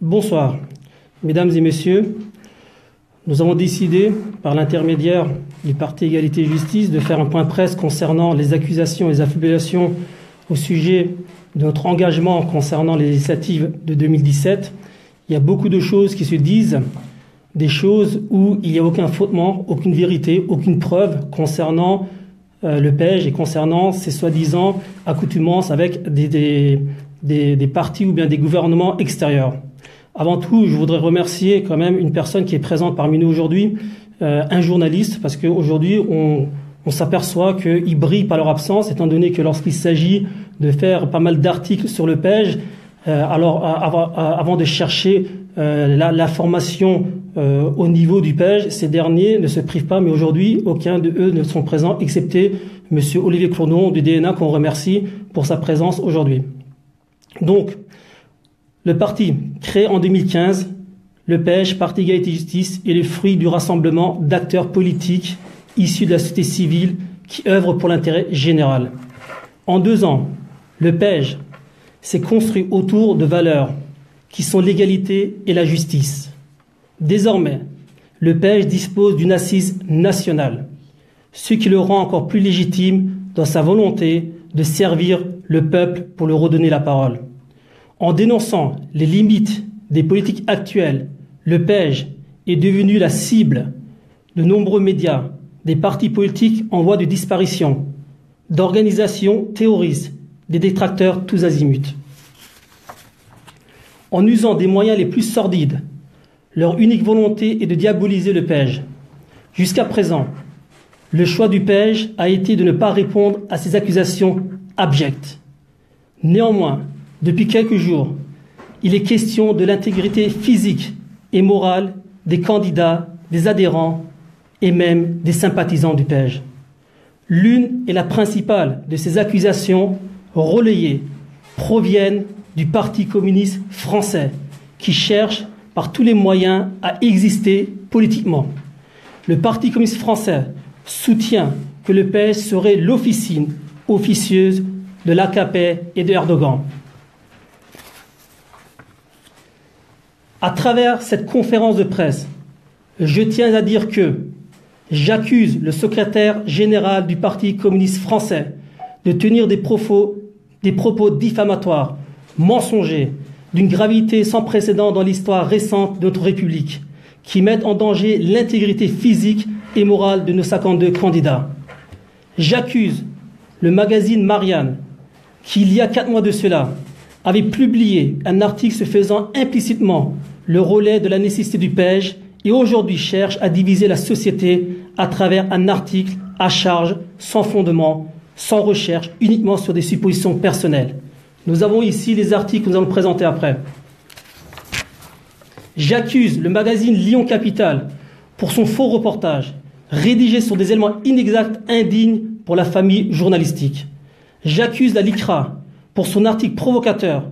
Bonsoir, mesdames et messieurs. Nous avons décidé, par l'intermédiaire du Parti Égalité et Justice, de faire un point presse concernant les accusations et les affabulations au sujet de notre engagement concernant les législatives de 2017. Il y a beaucoup de choses qui se disent, des choses où il n'y a aucun fondement, aucune vérité, aucune preuve concernant le PEJ et concernant ces soi-disant accoutumances avec des partis ou bien des gouvernements extérieurs. Avant tout, je voudrais remercier quand même une personne qui est présente parmi nous aujourd'hui, un journaliste, parce qu'aujourd'hui, on s'aperçoit qu'ils brillent par leur absence, étant donné que lorsqu'il s'agit de faire pas mal d'articles sur le PEJ, avant de chercher l'information au niveau du PEJ, ces derniers ne se privent pas, mais aujourd'hui, aucun de eux ne sont présents, excepté M. Olivier Clourdon du DNA, qu'on remercie pour sa présence aujourd'hui. Donc, le parti, créé en 2015, le PEJ, Parti Égalité et Justice, est le fruit du rassemblement d'acteurs politiques issus de la société civile qui œuvrent pour l'intérêt général. En 2 ans, le PEJ s'est construit autour de valeurs qui sont l'égalité et la justice. Désormais, le PEJ dispose d'une assise nationale, ce qui le rend encore plus légitime dans sa volonté de servir le peuple pour lui redonner la parole. En dénonçant les limites des politiques actuelles, le PEJ est devenu la cible de nombreux médias, des partis politiques en voie de disparition, d'organisations terroristes, des détracteurs tous azimuts. En usant des moyens les plus sordides, leur unique volonté est de diaboliser le PEJ. Jusqu'à présent, le choix du PEJ a été de ne pas répondre à ces accusations abjectes. Néanmoins, depuis quelques jours, il est question de l'intégrité physique et morale des candidats, des adhérents et même des sympathisants du PEJ. L'une et la principale de ces accusations relayées proviennent du Parti communiste français qui cherche par tous les moyens à exister politiquement. Le Parti communiste français soutient que le PEJ serait l'officine officieuse de l'AKP et de Erdogan. À travers cette conférence de presse, je tiens à dire que j'accuse le secrétaire général du Parti communiste français de tenir des propos diffamatoires, mensongers, d'une gravité sans précédent dans l'histoire récente de notre République, qui mettent en danger l'intégrité physique et morale de nos 52 candidats. J'accuse le magazine Marianne, qui il y a 4 mois de cela, avait publié un article se faisant implicitement le relais de la nécessité du PEJ et aujourd'hui cherche à diviser la société à travers un article à charge, sans fondement, sans recherche, uniquement sur des suppositions personnelles. Nous avons ici les articles que nous allons présenter après. J'accuse le magazine Lyon Capital pour son faux reportage, rédigé sur des éléments inexacts, indignes pour la famille journalistique. J'accuse la LICRA pour son article provocateur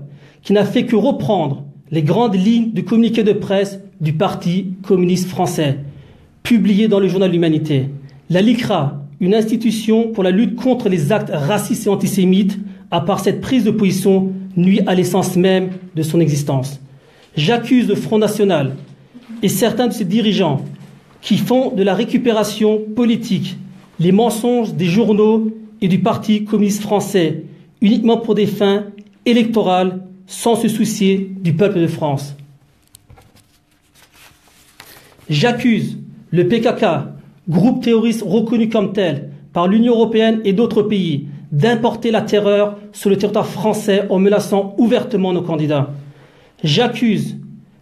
qui n'a fait que reprendre les grandes lignes du communiqué de presse du Parti communiste français, publié dans le journal L'Humanité. La LICRA, une institution pour la lutte contre les actes racistes et antisémites, à part cette prise de position, nuit à l'essence même de son existence. J'accuse le Front National et certains de ses dirigeants qui font de la récupération politique les mensonges des journaux et du Parti communiste français, uniquement pour des fins électorales, sans se soucier du peuple de France. J'accuse le PKK, groupe terroriste reconnu comme tel par l'Union européenne et d'autres pays, d'importer la terreur sur le territoire français en menaçant ouvertement nos candidats. J'accuse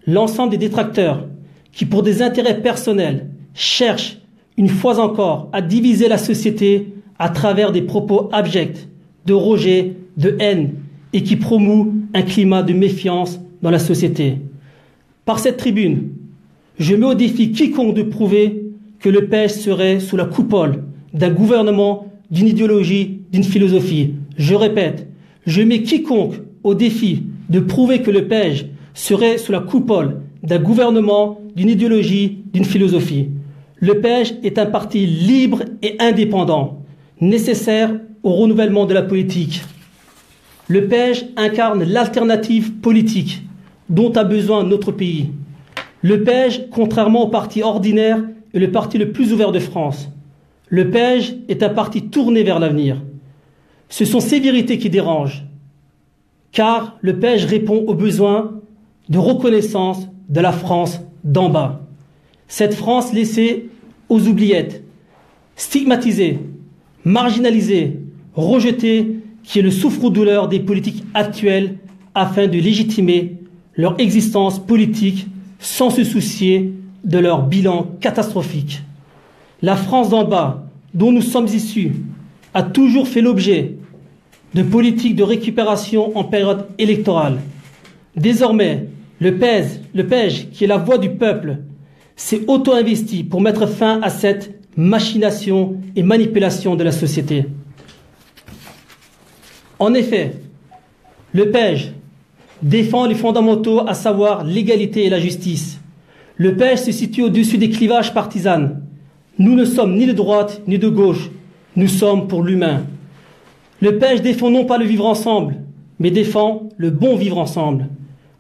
l'ensemble des détracteurs qui, pour des intérêts personnels, cherchent une fois encore à diviser la société à travers des propos abjects, de rejet, de haine, et qui promeut un climat de méfiance dans la société. Par cette tribune, je mets au défi quiconque de prouver que le PEJ serait sous la coupole d'un gouvernement, d'une idéologie, d'une philosophie. Je répète, je mets quiconque au défi de prouver que le PEJ serait sous la coupole d'un gouvernement, d'une idéologie, d'une philosophie. Le PEJ est un parti libre et indépendant, nécessaire au renouvellement de la politique. Le PEJ incarne l'alternative politique dont a besoin notre pays. Le PEJ, contrairement au parti ordinaire, est le parti le plus ouvert de France. Le PEJ est un parti tourné vers l'avenir. Ce sont ces vérités qui dérangent, car le PEJ répond aux besoins de reconnaissance de la France d'en bas. Cette France laissée aux oubliettes, stigmatisée, marginalisée, rejetée, qui est le souffre-douleur des politiques actuelles afin de légitimer leur existence politique sans se soucier de leur bilan catastrophique. La France d'en bas, dont nous sommes issus, a toujours fait l'objet de politiques de récupération en période électorale. Désormais, le PEJ, qui est la voix du peuple, s'est auto-investi pour mettre fin à cette machination et manipulation de la société. En effet, le PEJ défend les fondamentaux, à savoir l'égalité et la justice. Le PEJ se situe au-dessus des clivages partisans. Nous ne sommes ni de droite ni de gauche, nous sommes pour l'humain. Le PEJ défend non pas le vivre ensemble, mais défend le bon vivre ensemble.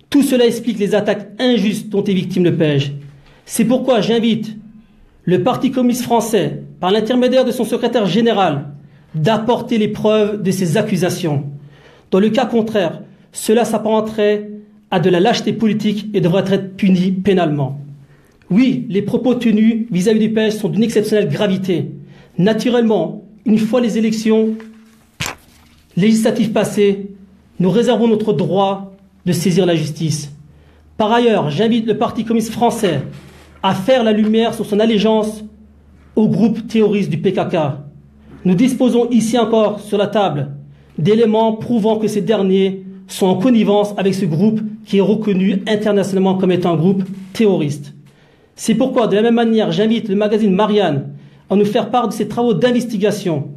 Tout cela explique les attaques injustes dont est victime le PEJ. C'est pourquoi j'invite le Parti communiste français, par l'intermédiaire de son secrétaire général, d'apporter les preuves de ces accusations. Dans le cas contraire, cela s'apparenterait à de la lâcheté politique et devrait être puni pénalement. Oui, les propos tenus vis-à-vis du PEJ sont d'une exceptionnelle gravité. Naturellement, une fois les élections législatives passées, nous réservons notre droit de saisir la justice. Par ailleurs, j'invite le Parti communiste français à faire la lumière sur son allégeance au groupe terroriste du PKK. Nous disposons ici encore sur la table d'éléments prouvant que ces derniers sont en connivence avec ce groupe qui est reconnu internationalement comme étant un groupe terroriste. C'est pourquoi, de la même manière, j'invite le magazine Marianne à nous faire part de ses travaux d'investigation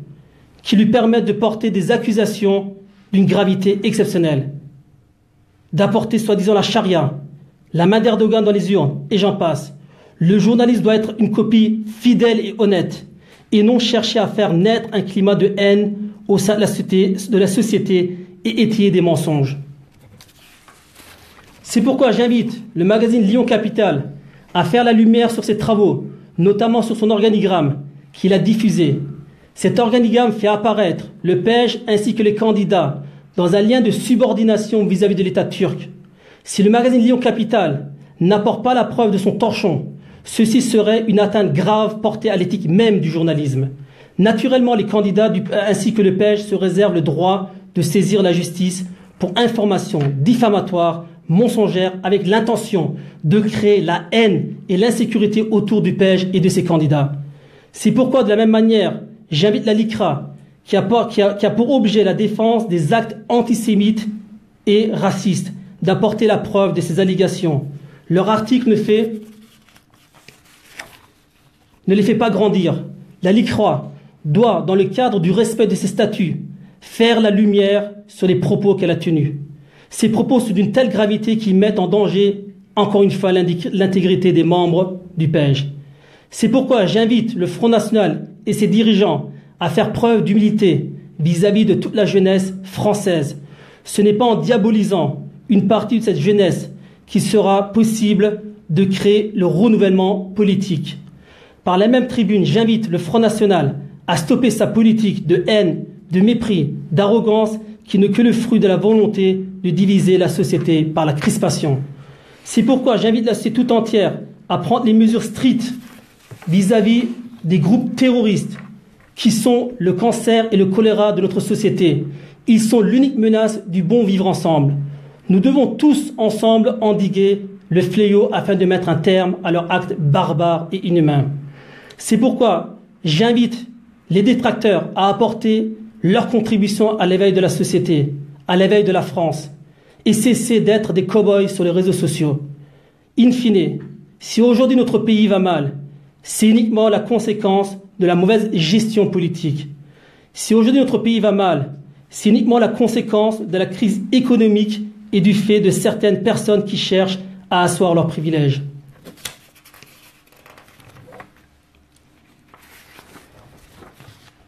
qui lui permettent de porter des accusations d'une gravité exceptionnelle, d'apporter soi-disant la charia, la main d'Erdogan dans les urnes, et j'en passe. Le journaliste doit être une copie fidèle et honnête, et non chercher à faire naître un climat de haine au sein de la société et étayer des mensonges. C'est pourquoi j'invite le magazine Lyon Capital à faire la lumière sur ses travaux, notamment sur son organigramme qu'il a diffusé. Cet organigramme fait apparaître le PEJ ainsi que les candidats dans un lien de subordination vis-à-vis de l'État turc. Si le magazine Lyon Capital n'apporte pas la preuve de son torchon, ceci serait une atteinte grave portée à l'éthique même du journalisme. Naturellement, les candidats ainsi que le PEJ se réservent le droit de saisir la justice pour information diffamatoire, mensongère, avec l'intention de créer la haine et l'insécurité autour du PEJ et de ses candidats. C'est pourquoi, de la même manière, j'invite la LICRA, qui a pour objet la défense des actes antisémites et racistes, d'apporter la preuve de ces allégations. Leur article ne les fait pas grandir. La LICRA doit, dans le cadre du respect de ses statuts, faire la lumière sur les propos qu'elle a tenus. Ces propos sont d'une telle gravité qu'ils mettent en danger, encore une fois, l'intégrité des membres du PEJ. C'est pourquoi j'invite le Front National et ses dirigeants à faire preuve d'humilité vis-à-vis de toute la jeunesse française. Ce n'est pas en diabolisant une partie de cette jeunesse qu'il sera possible de créer le renouvellement politique. Par la même tribune, j'invite le Front National à stopper sa politique de haine, de mépris, d'arrogance qui n'est que le fruit de la volonté de diviser la société par la crispation. C'est pourquoi j'invite la société tout entière à prendre les mesures strictes vis-à-vis des groupes terroristes qui sont le cancer et le choléra de notre société. Ils sont l'unique menace du bon vivre ensemble. Nous devons tous ensemble endiguer le fléau afin de mettre un terme à leurs actes barbares et inhumains. C'est pourquoi j'invite les détracteurs à apporter leur contribution à l'éveil de la société, à l'éveil de la France, et cesser d'être des cow-boys sur les réseaux sociaux. In fine, si aujourd'hui notre pays va mal, c'est uniquement la conséquence de la mauvaise gestion politique. Si aujourd'hui notre pays va mal, c'est uniquement la conséquence de la crise économique et du fait de certaines personnes qui cherchent à asseoir leurs privilèges.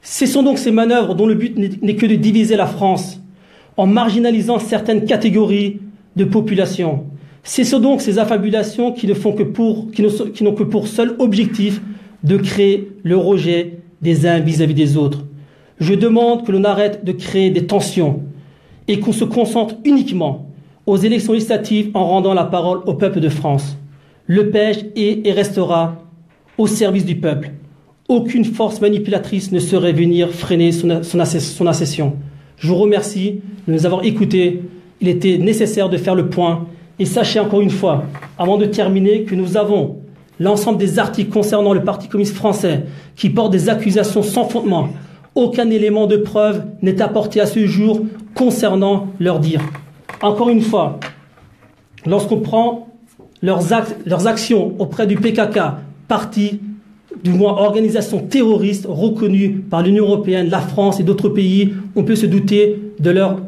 Cessons donc ces manœuvres dont le but n'est que de diviser la France en marginalisant certaines catégories de population. Cessons donc ces affabulations qui n'ont que pour seul objectif de créer le rejet des uns vis-à-vis des autres. Je demande que l'on arrête de créer des tensions et qu'on se concentre uniquement aux élections législatives en rendant la parole au peuple de France. Le PEJ est et restera au service du peuple. Aucune force manipulatrice ne saurait venir freiner son accession. Je vous remercie de nous avoir écoutés. Il était nécessaire de faire le point. Et sachez encore une fois, avant de terminer, que nous avons l'ensemble des articles concernant le Parti communiste français qui portent des accusations sans fondement. Aucun élément de preuve n'est apporté à ce jour concernant leurs dires. Encore une fois, lorsqu'on prend leurs actions auprès du PKK, parti, du moins organisation terroriste reconnue par l'Union européenne, la France et d'autres pays, on peut se douter de leur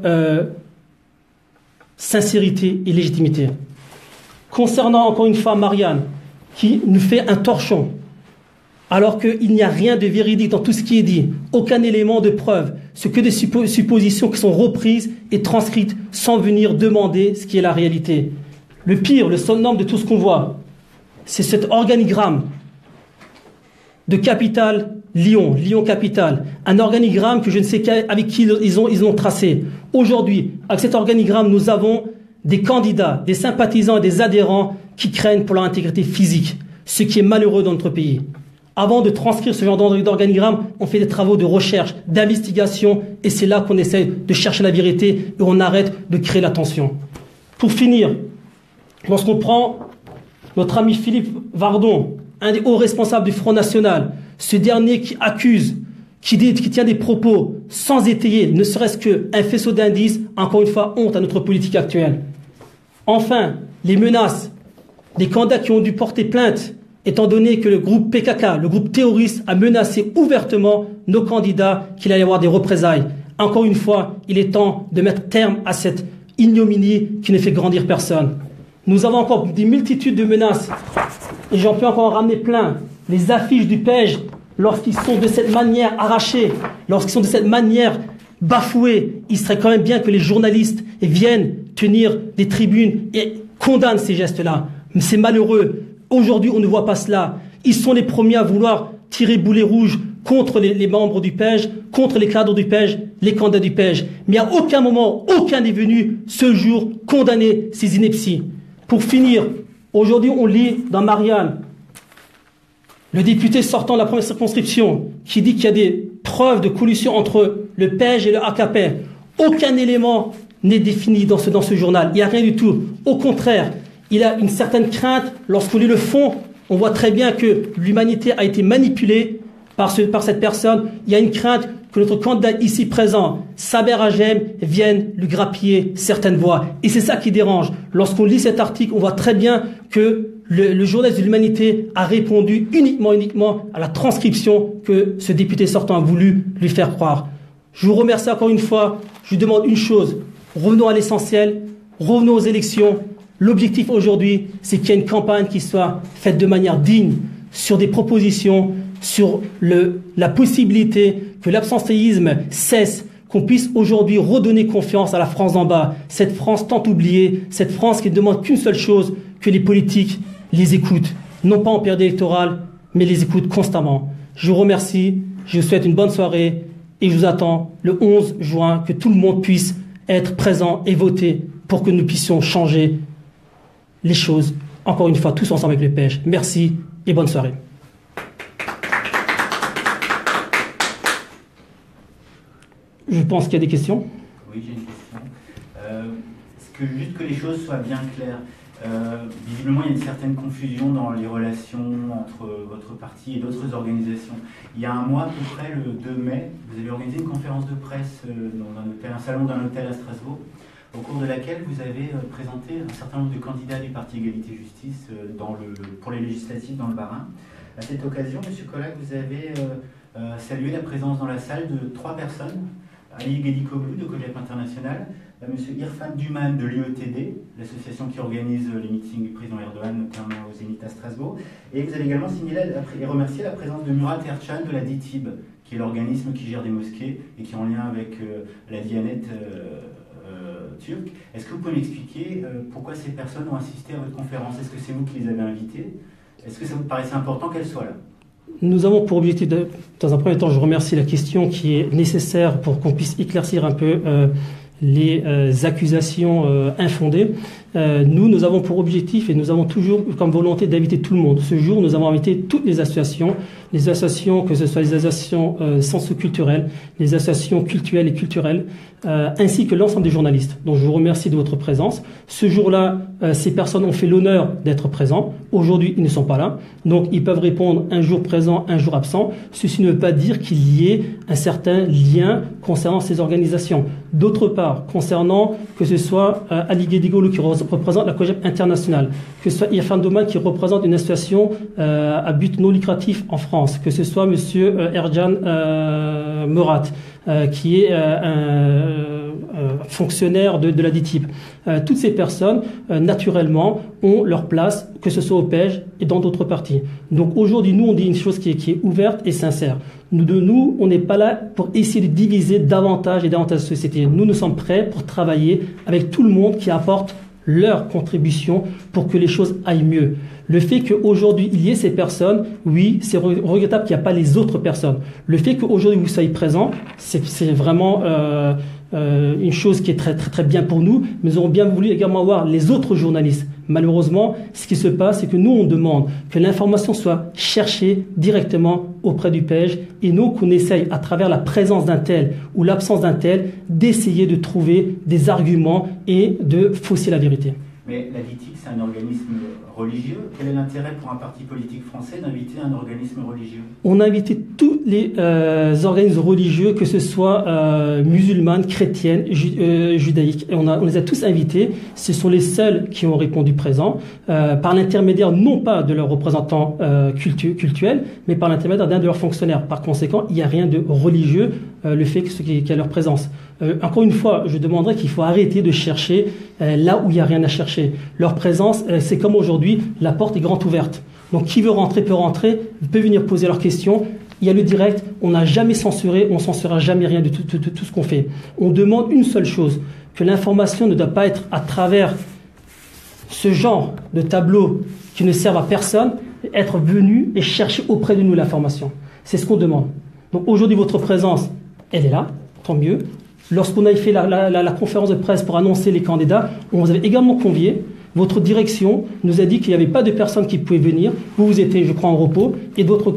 sincérité et légitimité. Concernant encore une fois Marianne, qui nous fait un torchon, alors qu'il n'y a rien de véridique dans tout ce qui est dit, aucun élément de preuve, ce que des suppositions qui sont reprises et transcrites sans venir demander ce qui est la réalité. Le pire, le summum de tout ce qu'on voit, c'est cet organigramme de Capitale Lyon, Lyon Capitale, un organigramme que je ne sais avec qui ils ont tracé. Aujourd'hui, avec cet organigramme, nous avons des candidats, des sympathisants et des adhérents qui craignent pour leur intégrité physique, ce qui est malheureux dans notre pays. Avant de transcrire ce genre d'organigramme, on fait des travaux de recherche, d'investigation, et c'est là qu'on essaie de chercher la vérité et on arrête de créer la tension. Pour finir, lorsqu'on prend notre ami Philippe Vardon, un des hauts responsables du Front National, ce dernier qui accuse, qui tient des propos sans étayer, ne serait-ce qu'un faisceau d'indices, encore une fois, honte à notre politique actuelle. Enfin, les menaces des candidats qui ont dû porter plainte, étant donné que le groupe PKK, le groupe terroriste, a menacé ouvertement nos candidats qu'il allait y avoir des représailles. Encore une fois, il est temps de mettre terme à cette ignominie qui ne fait grandir personne. Nous avons encore des multitudes de menaces, et j'en peux encore en ramener plein. Les affiches du PEJ, lorsqu'ils sont de cette manière arrachés, lorsqu'ils sont de cette manière bafoués, il serait quand même bien que les journalistes viennent tenir des tribunes et condamnent ces gestes-là. Mais c'est malheureux. Aujourd'hui, on ne voit pas cela. Ils sont les premiers à vouloir tirer boulet rouge contre les membres du PEJ, contre les cadres du PEJ, les candidats du PEJ. Mais à aucun moment, aucun n'est venu ce jour condamner ces inepties. Pour finir, aujourd'hui, on lit dans Marianne, le député sortant de la première circonscription, qui dit qu'il y a des preuves de collusion entre le PEJ et le AKP. Aucun élément n'est défini dans ce journal. Il n'y a rien du tout. Au contraire, il a une certaine crainte. Lorsqu'on lit le fond, on voit très bien que l'humanité a été manipulée par cette personne. Il y a une crainte que notre candidat ici présent, Saber Hachem, vienne lui grappiller certaines voix. Et c'est ça qui dérange. Lorsqu'on lit cet article, on voit très bien que le journaliste de l'humanité a répondu uniquement à la transcription que ce député sortant a voulu lui faire croire. Je vous remercie encore une fois. Je vous demande une chose. Revenons à l'essentiel. Revenons aux élections. L'objectif aujourd'hui, c'est qu'il y ait une campagne qui soit faite de manière digne sur des propositions, sur la possibilité que l'absentéisme cesse, qu'on puisse aujourd'hui redonner confiance à la France d'en bas, cette France tant oubliée, cette France qui ne demande qu'une seule chose, que les politiques les écoutent, non pas en période électorale, mais les écoutent constamment. Je vous remercie, je vous souhaite une bonne soirée et je vous attends le 11 juin, que tout le monde puisse être présent et voter pour que nous puissions changer les choses, encore une fois, tous ensemble avec le PEJ. Merci et bonne soirée. Je pense qu'il y a des questions. Oui, j'ai une question. Juste que les choses soient bien claires. Visiblement, il y a une certaine confusion dans les relations entre votre parti et d'autres organisations. Il y a un mois, à peu près, le 2 mai, vous avez organisé une conférence de presse dans un salon d'un hôtel à Strasbourg, au cours de laquelle vous avez présenté un certain nombre de candidats du Parti Égalité Justice pour les législatives dans le Bas-Rhin. À cette occasion, M. Kollak, vous avez salué la présence dans la salle de 3 personnes: Ali Ghedikoglou de COGEP International, M. Irfan Duman de l'IETD, l'association qui organise les meetings du président Erdogan, notamment au Zénith à Strasbourg. Et vous avez également signalé et remercié la présence de Murat Ercan de la DITIB, qui est l'organisme qui gère des mosquées et qui est en lien avec la Diyanet turc. Est-ce que vous pouvez m'expliquer pourquoi ces personnes ont assisté à votre conférence? Est-ce que c'est vous qui les avez invitées? Est-ce que ça vous paraissait important qu'elles soient là? Nous avons pour objectif, dans un premier temps, je remercie la question qui est nécessaire pour qu'on puisse éclaircir un peu les accusations infondées. Nous avons pour objectif et nous avons toujours comme volonté d'inviter tout le monde. Ce jour, nous avons invité toutes les associations, que ce soit les associations socio-culturelles, les associations cultuelles et culturelles, ainsi que l'ensemble des journalistes. Donc je vous remercie de votre présence. Ce jour-là, ces personnes ont fait l'honneur d'être présents. Aujourd'hui, ils ne sont pas là. Donc ils peuvent répondre un jour présent, un jour absent. Ceci ne veut pas dire qu'il y ait un certain lien concernant ces organisations. D'autre part, concernant que ce soit Ali Guédigolo qui représente la COGEP internationale, que ce soit Irfan Doman qui représente une association à but non lucratif en France, que ce soit Monsieur Ercan Murat, qui est un fonctionnaire de la DITIB. Toutes ces personnes, naturellement, ont leur place, que ce soit au PEJ et dans d'autres partis. Donc aujourd'hui, nous, on dit une chose qui est ouverte et sincère. Nous, on n'est pas là pour essayer de diviser davantage et davantage la société. Nous sommes prêts pour travailler avec tout le monde qui apporte leur contribution pour que les choses aillent mieux. Le fait qu'aujourd'hui, il y ait ces personnes, oui, c'est regrettable qu'il n'y a pas les autres personnes. Le fait qu'aujourd'hui, vous soyez présents, c'est vraiment une chose qui est très, très, très bien pour nous. Mais nous aurions bien voulu également voir les autres journalistes. Malheureusement, ce qui se passe, c'est que nous, on demande que l'information soit cherchée directement auprès du PEJ et nous, qu'on essaye, à travers la présence d'un tel ou l'absence d'un tel, d'essayer de trouver des arguments et de fausser la vérité. Mais la DITIB, c'est un organisme religieux. Quel est l'intérêt pour un parti politique français d'inviter un organisme religieux? On a invité tous les organismes religieux, que ce soit musulmanes, chrétiennes, judaïques. Et on les a tous invités. Ce sont les seuls qui ont répondu présent, par l'intermédiaire non pas de leurs représentants cultuels, mais par l'intermédiaire d'un de leurs fonctionnaires. Par conséquent, il n'y a rien de religieux, le fait qu'il y a leur présence. Encore une fois, je demanderais qu'il faut arrêter de chercher là où il n'y a rien à chercher. Leur présence, c'est comme aujourd'hui, la porte est grande ouverte. Donc qui veut rentrer peut rentrer, peut venir poser leurs questions. Il y a le direct, on n'a jamais censuré, on ne censurera jamais rien de tout ce qu'on fait. On demande une seule chose, que l'information ne doit pas être à travers ce genre de tableaux qui ne servent à personne, être venu et chercher auprès de nous l'information. C'est ce qu'on demande. Donc aujourd'hui, votre présence, elle est là, tant mieux. Lorsqu'on avait fait la conférence de presse pour annoncer les candidats, on vous avait également convié. Votre direction nous a dit qu'il n'y avait pas de personnes qui pouvaient venir. Vous étiez, je crois, en repos. Et d'autres,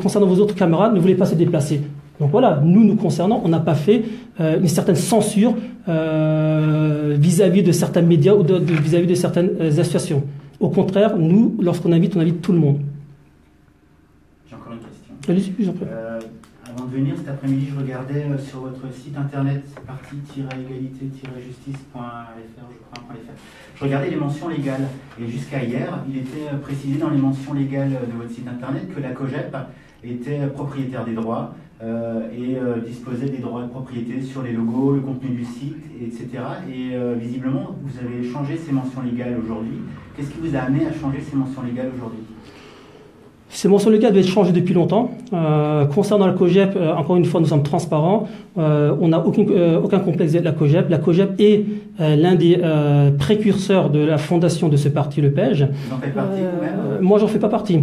concernant vos autres camarades, ne voulaient pas se déplacer. Donc voilà, nous concernant, on n'a pas fait une certaine censure vis-à-vis de certains médias ou vis-à-vis de certaines associations. Au contraire, nous, lorsqu'on invite, on invite tout le monde. J'ai encore une question. Allez-y, j'en prie. Avant de venir cet après-midi, je regardais sur votre site internet parti-égalité-justice.fr, je crois. Je regardais les mentions légales et jusqu'à hier, il était précisé dans les mentions légales de votre site internet que la COGEP était propriétaire des droits et disposait des droits de propriété sur les logos, le contenu du site, etc. Et visiblement, vous avez changé ces mentions légales aujourd'hui. Qu'est-ce qui vous a amené à changer ces mentions légales aujourd'hui ? Ces mentions légales doivent être changées depuis longtemps. Concernant la COGEP, encore une fois, nous sommes transparents. On n'a aucun complexe de la COGEP. La COGEP est l'un des précurseurs de la fondation de ce parti, le PEJ. Vous en faites partie vous-même ? Moi, j'en fais pas partie.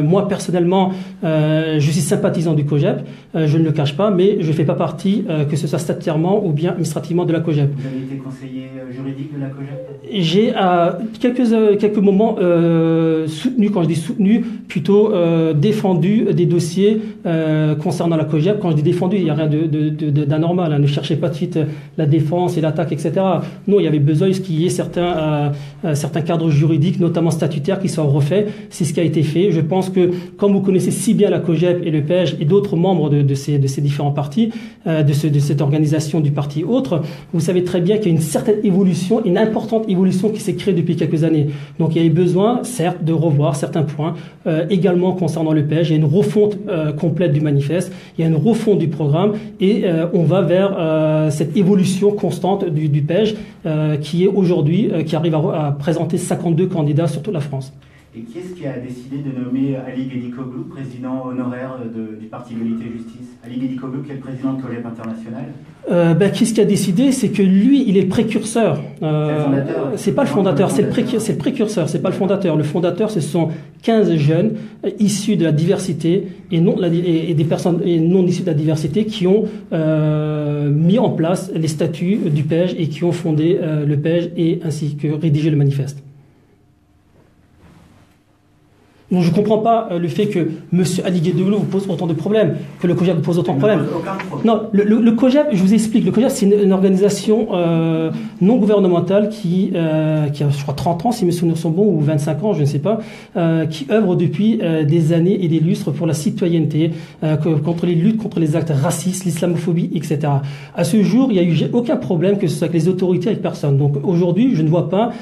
Moi, personnellement, je suis sympathisant du COGEP. Je ne le cache pas, mais je ne fais pas partie, que ce soit statutairement ou bien administrativement, de la COGEP. Vous avez été conseiller juridique de la COGEP ? J'ai à quelques moments soutenu, quand je dis soutenu, plutôt défendu des dossiers concernant la COGEP. Quand je dis défendu, il n'y a rien d'anormal. Ne cherchez pas de suite la défense et l'attaque, etc. Non, il y avait besoin qu'il y ait certains cadres juridiques, notamment statutaires, qui soient refaits. C'est ce qui a été fait. Je pense que, comme vous connaissez si bien la COGEP et le PEJ et d'autres membres de ces différents partis, de cette organisation du parti autre, vous savez très bien qu'il y a une certaine évolution, une importante évolution qui s'est créée depuis quelques années. Donc il y a eu besoin, certes, de revoir certains points. Également concernant le PEJ, il y a une refonte complète du manifeste, il y a une refonte du programme et on va vers cette évolution constante du PEJ qui est aujourd'hui, qui arrive à présenter 52 candidats sur toute la France. Et qui est-ce qui a décidé de nommer Ali Ghaedi-Coglou, président honoraire du Parti Égalité et Justice? Ali Ghaedi-Coglou, qui est le président de COJEP International. Qu'est-ce qui a décidé? C'est que lui, il est le précurseur. C'est pas le fondateur, c'est le précurseur, c'est pas le fondateur. Le fondateur, ce sont 15 jeunes issus de la diversité et des personnes non issues de la diversité qui ont mis en place les statuts du PEJ et qui ont fondé le PEJ et ainsi que rédigé le manifeste. Donc je ne comprends pas le fait que M. Ali Ghaedi-Coglou vous pose autant de problèmes, que le COJEP vous pose autant de problèmes. Non, le COJEP, je vous explique, le COJEP c'est une organisation non gouvernementale qui a, je crois, 30 ans, si mes souvenirs sont bons, ou 25 ans, je ne sais pas, qui œuvre depuis des années et des lustres pour la citoyenneté, contre les luttes contre les actes racistes, l'islamophobie, etc. À ce jour, il n'y a eu aucun problème, que ce soit avec les autorités, avec personne. Donc aujourd'hui, je ne vois pas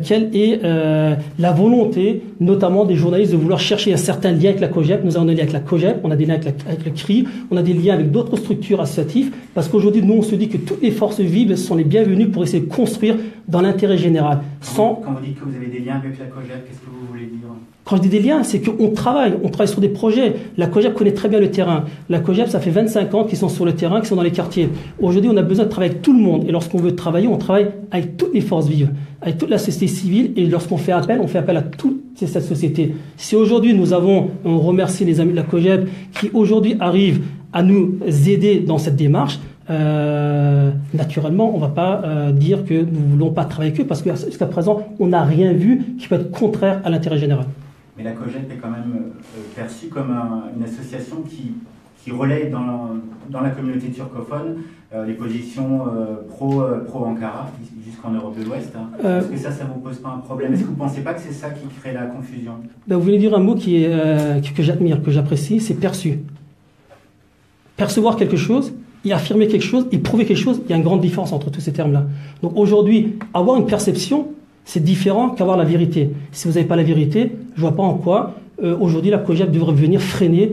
quelle est la volonté, notamment des journalistes, de vouloir chercher un certain lien avec la COJEP. Nous avons des liens avec la COJEP, on a des liens avec le CRI, on a des liens avec d'autres structures associatives, parce qu'aujourd'hui, nous, on se dit que toutes les forces vives sont les bienvenues pour essayer de construire dans l'intérêt général. Quand vous dites que vous avez des liens avec la COJEP, qu'est-ce que vous voulez dire? Quand je dis des liens, c'est qu'on travaille sur des projets. La COJEP connaît très bien le terrain. La COJEP, ça fait 25 ans qu'ils sont sur le terrain, qu'ils sont dans les quartiers. Aujourd'hui, on a besoin de travailler avec tout le monde. Et lorsqu'on veut travailler, on travaille avec toutes les forces vives, avec toute la société civile. Et lorsqu'on fait appel, on fait appel à toute cette société. Si aujourd'hui, on remercie les amis de la COJEP qui aujourd'hui arrivent à nous aider dans cette démarche, naturellement, on ne va pas dire que nous ne voulons pas travailler avec eux, parce que jusqu'à présent, on n'a rien vu qui peut être contraire à l'intérêt général. Mais la COJEP est quand même perçue comme une association qui relaye dans la communauté turcophone les positions pro-Ankara, jusqu'en Europe de l'Ouest. Est-ce que ça vous pose pas un problème? Est-ce que vous ne pensez pas que c'est ça qui crée la confusion? Vous voulez dire un mot que j'admire, que j'apprécie, c'est perçu. Percevoir quelque chose et affirmer quelque chose et prouver quelque chose, il y a une grande différence entre tous ces termes-là. Donc aujourd'hui, avoir une perception, c'est différent qu'avoir la vérité. Si vous n'avez pas la vérité, je ne vois pas en quoi aujourd'hui la COJEP devrait venir freiner,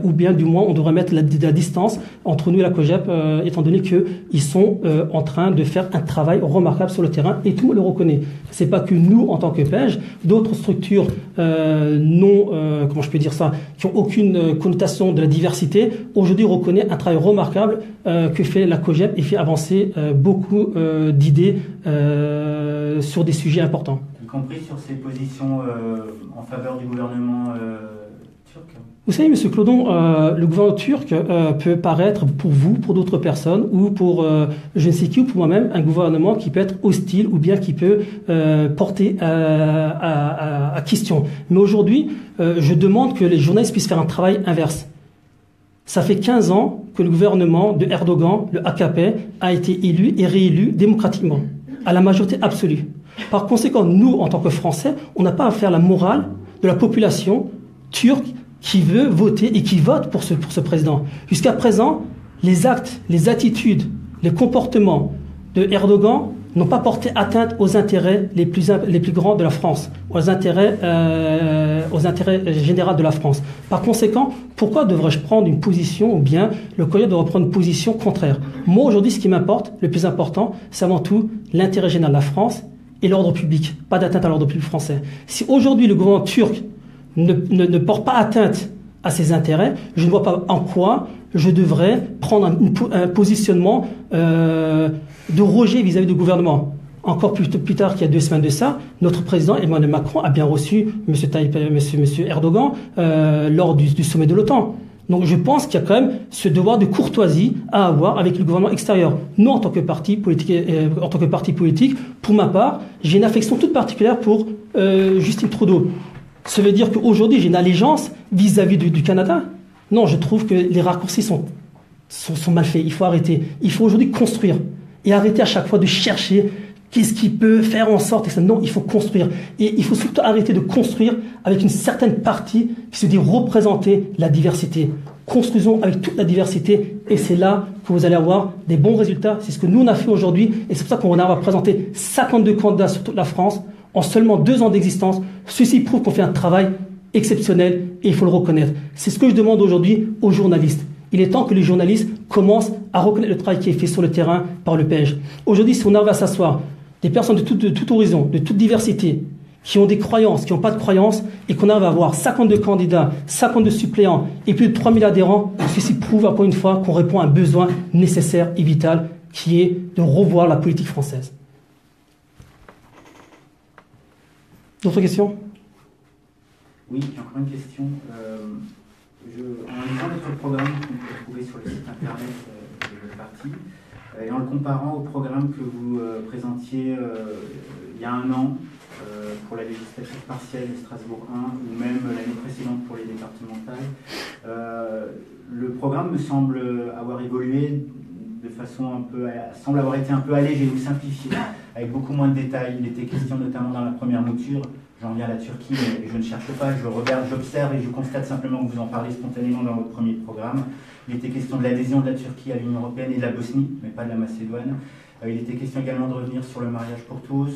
ou bien du moins on devrait mettre la distance entre nous et la COJEP, étant donné qu'ils sont en train de faire un travail remarquable sur le terrain et tout le monde le reconnaît. C'est pas que nous en tant que PEJ, d'autres structures comment je peux dire ça, qui ont aucune connotation de la diversité, aujourd'hui reconnaît un travail remarquable que fait la COJEP et fait avancer beaucoup d'idées sur des sujets importants. Y compris sur ses positions en faveur du gouvernement turc. Vous savez, M. Clodon, le gouvernement turc peut paraître pour vous, pour d'autres personnes, ou pour je ne sais qui, ou pour moi-même, un gouvernement qui peut être hostile, ou bien qui peut porter à question. Mais aujourd'hui, je demande que les journalistes puissent faire un travail inverse. Ça fait 15 ans que le gouvernement de Erdogan, le AKP, a été élu et réélu démocratiquement, à la majorité absolue. Par conséquent, nous, en tant que Français, on n'a pas à faire la morale de la population turque qui veut voter et qui vote pour ce président. Jusqu'à présent, les actes, les attitudes, les comportements de Erdogan n'ont pas porté atteinte aux intérêts les plus grands de la France, aux intérêts généraux de la France. Par conséquent, pourquoi devrais-je prendre une position, ou bien le COJEP devrait prendre une position contraire? Moi, aujourd'hui, ce qui m'importe, le plus important, c'est avant tout l'intérêt général de la France et l'ordre public, pas d'atteinte à l'ordre public français. Si aujourd'hui le gouvernement turc ne porte pas atteinte à ses intérêts, je ne vois pas en quoi je devrais prendre un positionnement de rejet vis-à-vis du gouvernement. Encore plus tard qu'il y a 2 semaines de ça, notre président Emmanuel Macron a bien reçu M. Erdogan lors du sommet de l'OTAN. Donc je pense qu'il y a quand même ce devoir de courtoisie à avoir avec le gouvernement extérieur. Nous, en tant que parti politique, pour ma part, j'ai une affection toute particulière pour Justin Trudeau. Ça veut dire qu'aujourd'hui, j'ai une allégeance vis-à-vis du Canada? Non, je trouve que les raccourcis sont mal faits. Il faut arrêter. Il faut aujourd'hui construire. Et arrêter à chaque fois de chercher qu'est-ce qui peut faire en sorte que ça. Non, il faut construire. Et il faut surtout arrêter de construire avec une certaine partie qui se dit représenter la diversité. Construisons avec toute la diversité et c'est là que vous allez avoir des bons résultats. C'est ce que nous on a fait aujourd'hui et c'est pour ça qu'on va présenter 52 candidats sur toute la France en seulement 2 ans d'existence. Ceci prouve qu'on fait un travail exceptionnel et il faut le reconnaître. C'est ce que je demande aujourd'hui aux journalistes. Il est temps que les journalistes commencent à reconnaître le travail qui est fait sur le terrain par le PEJ. Aujourd'hui, si on arrive à s'asseoir des personnes de tout horizon, de toute diversité, qui ont des croyances, qui n'ont pas de croyances, et qu'on arrive à avoir 52 candidats, 52 suppléants et plus de 3000 adhérents, ceci prouve encore une fois qu'on répond à un besoin nécessaire et vital qui est de revoir la politique française. D'autres questions? Oui, j'ai encore une question. En lisant votre programme que vous pouvez trouver sur le site internet de votre parti, et en le comparant au programme que vous présentiez il y a un an pour la législature partielle de Strasbourg 1 ou même l'année précédente pour les départementales, le programme me semble avoir évolué de façon semble avoir été un peu allégé ou simplifié, avec beaucoup moins de détails. Il était question notamment dans la première mouture, j'en viens à la Turquie, mais je ne cherche pas, je regarde, j'observe et je constate simplement que vous en parlez spontanément dans votre premier programme. Il était question de l'adhésion de la Turquie à l'Union européenne et de la Bosnie, mais pas de la Macédoine. Il était question également de revenir sur le mariage pour tous,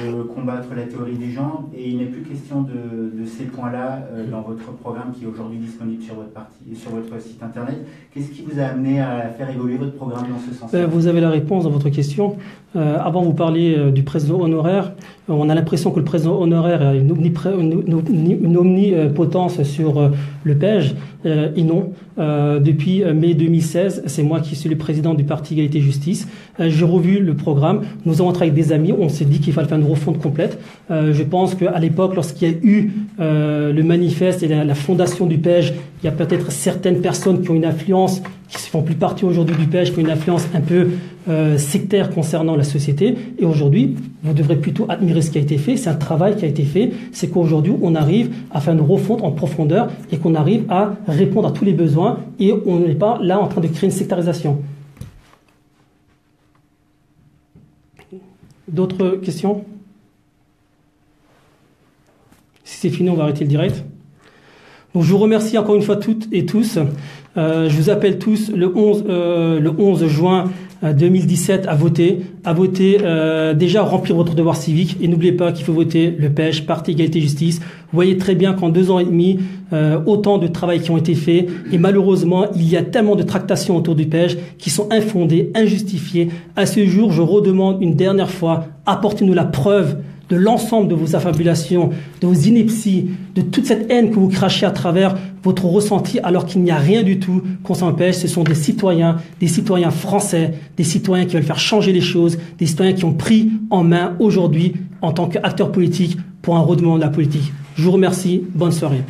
de combattre la théorie des genres, et il n'est plus question de ces points-là dans votre programme qui est aujourd'hui disponible sur votre parti et sur votre site internet. Qu'est-ce qui vous a amené à faire évoluer votre programme dans ce sens-là? Vous avez la réponse dans votre question. Avant, vous parliez du président honoraire. On a l'impression que le président honoraire a une omnipotence sur le PEJ. Et non. Depuis mai 2016, c'est moi qui suis le président du Parti Égalité Justice. J'ai revu le programme. Nous avons travaillé avec des amis. On s'est dit qu'il fallait faire une refonte complète. Je pense qu'à l'époque, lorsqu'il y a eu le manifeste et la fondation du PEJ, il y a peut-être certaines personnes qui ont une influence, qui ne font plus partie aujourd'hui du PEJ, qui ont une influence un peu sectaire concernant la société. Et aujourd'hui, vous devrez plutôt admirer ce qui a été fait. C'est un travail qui a été fait. C'est qu'aujourd'hui, on arrive à faire une refonte en profondeur et qu'on arrive à répondre à tous les besoins et on n'est pas là en train de créer une sectarisation. D'autres questions? Si c'est fini, on va arrêter le direct. Donc, je vous remercie encore une fois toutes et tous. Je vous appelle tous le 11 juin 2017 à voter. Déjà remplir votre devoir civique. Et n'oubliez pas qu'il faut voter le PEJ, Parti Égalité Justice. Vous voyez très bien qu'en 2 ans et demi, autant de travail qui ont été faits. Et malheureusement, il y a tellement de tractations autour du PEJ qui sont infondées, injustifiées. À ce jour, je redemande une dernière fois, apportez-nous la preuve de l'ensemble de vos affabulations, de vos inepties, de toute cette haine que vous crachez à travers votre ressenti alors qu'il n'y a rien du tout qu'on s'empêche. Ce sont des citoyens français, des citoyens qui veulent faire changer les choses, des citoyens qui ont pris en main aujourd'hui en tant qu'acteurs politiques pour un redéveloppement de la politique. Je vous remercie, bonne soirée.